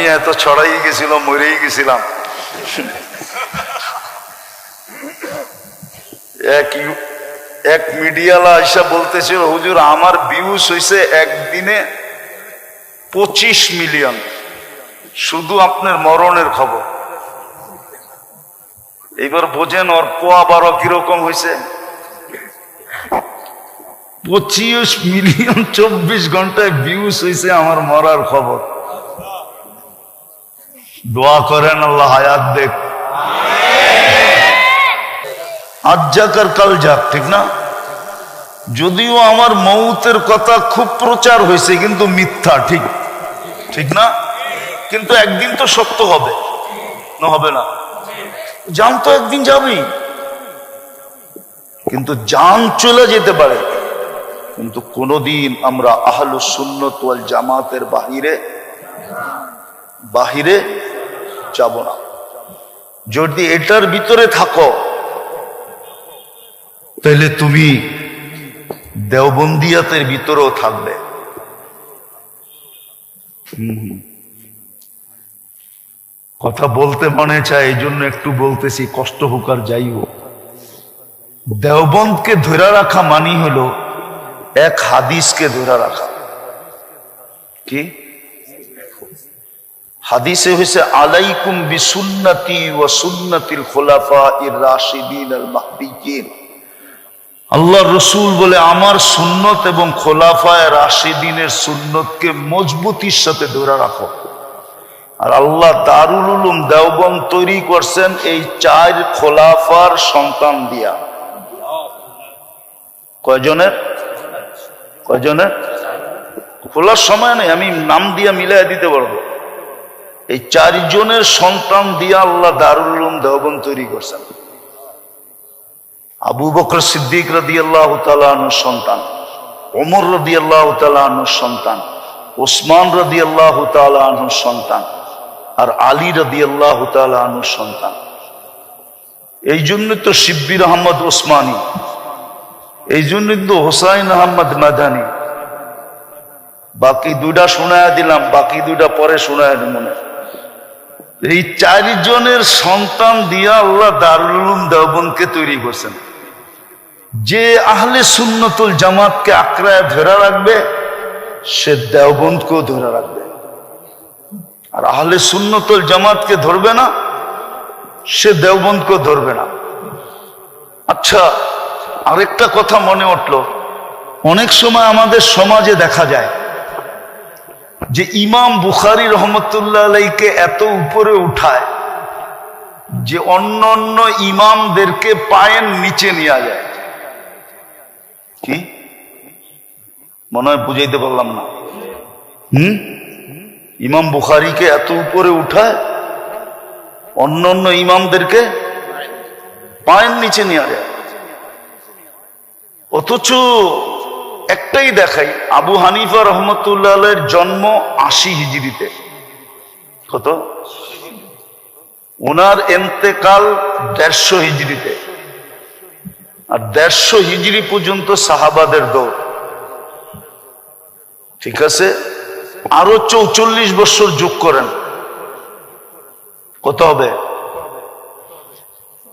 Pneumonia এত ছড়াই গেছিল, মরেই গেছিলাম। এক মিডিয়ালা আইসা বলতেছিল, হুজুর আমার ভিউজ হয়েছে একদিনে 25 মিলিয়ন, শুধু আপনার মরণের খবর। এইবার বোঝেন ওর পোয়া 12 কিরকম হয়েছে। 25 মিলিয়ন 24 ঘন্টায় ভিউজ হয়েছে আমার মরার খবর। দোয়া করেন আল্লাহ হায়াত দেখ, আজ যাক আর কাল যাক, ঠিক না? যদিও আমার মৌতের কথা খুব প্রচার হয়েছে, কিন্তু মিথ্যা, ঠিক ঠিক না? কিন্তু একদিন তো সত্য হবে, না হবে না? জান তো একদিন যাবেই, কিন্তু জান চলে যেতে পারে, কিন্তু কোনদিন আমরা আহলুস সুন্নাত ওয়াল জামাতের বাহিরে যাব না। যদি এটার ভিতরে থাকো তাহলে তুমি দেওবন্দিয়াতের ভিতরেও থাকবে। কথা বলতে মনে চায়, এই জন্য একটু বলতেছি, কষ্ট হোক আর যাই হোক। দেওবন্দকে ধরে রাখা মানি হলো এক হাদিসকে ধরে রাখা। কি হাদিসে হয়েছে, আলাইকুম বিসুন্নতি ওয়া সুন্নাতিল খুলাফাইর রাশিদিন আল মাহদিয়িন। আল্লাহ রসুল বলে, আমার সুন্নত এবং খোলাফায়ে রাশিদিনের সুন্নতকে মজবুতির সাথে ধরে রাখো। আর আল্লাহ দারুল উলুম দেওবন্দ তৈরি করছেন এই 4 খোলাফার সন্তান দিয়া। কয়জনের খোলার সময় নেই, আমি নাম দিয়া মিলাই দিতে পারবো। এই 4 জনের সন্তান দিয়া আল্লাহ দারুল উলুম দেওবন্দ তৈরি করছেন। আবু বকর সিদ্দিক রাদিয়াল্লাহু তাআলা আনহুর সন্তান, ওমর রাদিয়াল্লাহু তাআলা আনহুর সন্তান, ওসমান রাদিয়াল্লাহু তাআলা আনহুর সন্তান, আর আলী রাদিয়াল্লাহু তাআলা আনহুর সন্তান। এই জন্য তো শিব্বির আহমদ ওসমানী, এই জন্য তো হোসাইন আহমদ মাদানী। বাকি 2টা শোনায়া দিলাম, বাকি 2টা পরে শোনায়া দিব মনে। এই 4 জনের সন্তান দিয়া আল্লাহ দারুল উলুম দেওবন্দকে তৈরি করছেন। যে আহলে সুন্নতুল জামাতকে আঁকড়ায় ধরে রাখবে সে দেওবন্দকেও ধরে রাখবে, আর আহলে সুন্নতুল জামাতকে ধরবে না সে দেওবন্দকেও ধরবে না। আচ্ছা, আরেকটা কথা মনে উঠল, অনেক সময় আমাদের সমাজে দেখা যায় যে ইমাম বুখারী রহমতুল্লাহ আলাইহিকে এত উপরে উঠায় যে অন্য অন্য ইমামদেরকে পায়ের নিচে নিয়ে যায়। কি মনে হয় বুঝাইতে পারলাম না? ইমাম বুখারীকে এত উপরে উঠায় অন্য অন্য ইমামদেরকে পায়ের নিচে নিয়ে যায়। অথচ একটাই দেখাই, আবু হানিফা রহমতুল্লাহ আলাইহির জন্ম 80 হিজরিতে। কত? ওনার ইন্তেকাল 150 হিজরিতে। আর 150 হিজরি পর্যন্ত সাহাবাদের দৌড়, ঠিক আছে? আরো 44 বছর যোগ করেন, কত হবে?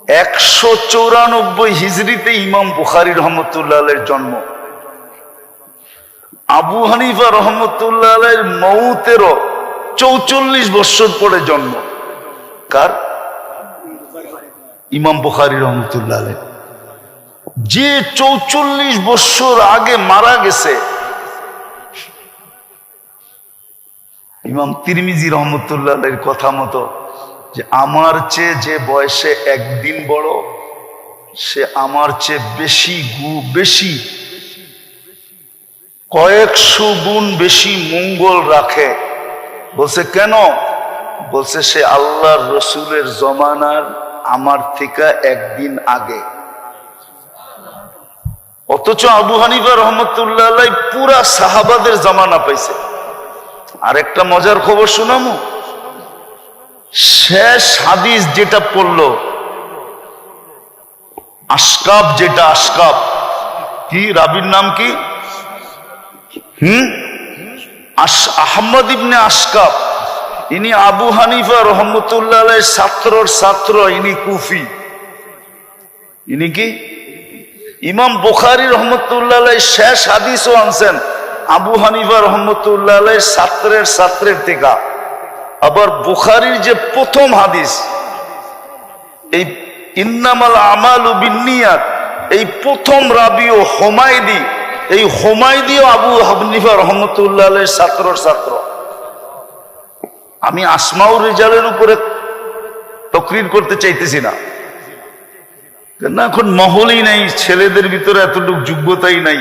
194 হিজরিতে ইমাম বুখারী রহমতুল্লাহ আলাইহির জন্ম। আবু হানিফা রহমতুল্লাহ আলাইহির মৌতেরও 44 বছর পরে জন্ম। কার? ইমাম বুখারী রহমতুল্লাহ আলাইহি। যে 44 বছর আগে মারা গেছে, ইমাম তিরমিজি রহমতুল্লাহ আলাইহির কথা মতো, যে আমার চেয়ে যে বয়সে একদিন বড় সে আমার চেয়ে বেশি কয়েকশো গুণ বেশি মঙ্গল রাখে। বলছে কেন? বলছে সে আল্লাহর রসুলের জমানার আমার থেকে একদিন আগে। অথচ আবু হানিফা রহমতুল্লাহ আলাইহি পুরা সাহাবাদের জামানা পাইছে। আরেকটা মজার খবর শোনামু, শেষ হাদিস যেটা পড়লো আশকাব, যেটা আশকাব কি রাবির নাম কি? আহমদ ইবনে আশকাব, ইনি আবু হানিফা রহমতুল্লাহ আলাইহির ছাত্রর ছাত্র, ইনি কুফি। ইনি কি? ইমাম বুখারী রহমতুল্লাহ আলাইহি শেষ হাদিসও আনছেন আবু হানিফা রহমতুল্লাহ আলাইহির ছাত্রের ছাত্রের থেকে। আবার বুখারীর যে প্রথম হাদিস, এই ইন্নামাল আমালু বিন্নিয়াত, এই প্রথম রাবিও হুমায়দি, এই হুমায়দিও আবু হানিফা রহমতুল্লাহ আলাইহির ছাত্রর ছাত্র। আমি আসমাউর রিজালের উপরে তকরির করতে চাইতেছি না, কেন এখন মহলই নাই, ছেলেদের ভিতরে এতটুকু যোগ্যতাই নাই।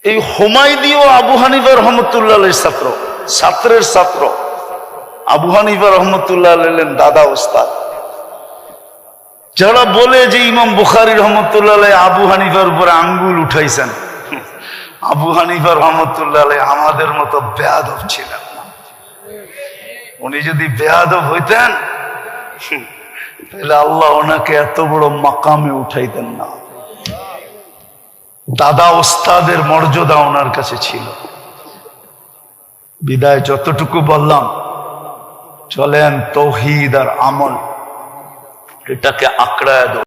এই হুমায়দিও আবু হানিফা রহমতুল্লাহ আলাইহির ছাত্র, ছাত্রের ছাত্র। আবু হানিফা রহমতুল্লাহ আলাইহির দাদা ওস্তাদ। যারা বলে যে ইমাম বুখারী রহমতুল্লাহ আলাইহি আবু হানিফার উপরে আঙ্গুল উঠাইছেন, আবু হানিফা রহমতুল্লাহ আলাইহি আমাদের মতো বেয়াদব ছিলেন না। উনি যদি বেয়াদব হইতেন তাহলে আল্লাহ ওনাকে এত বড় মাকামে উঠাইতেন না। দাদা ওস্তাদের মর্যাদা ওনার কাছে ছিল। বিদায় যতটুকু বললাম, চলেন তৌহিদ আর আমল এটাকে আঁকড়ায়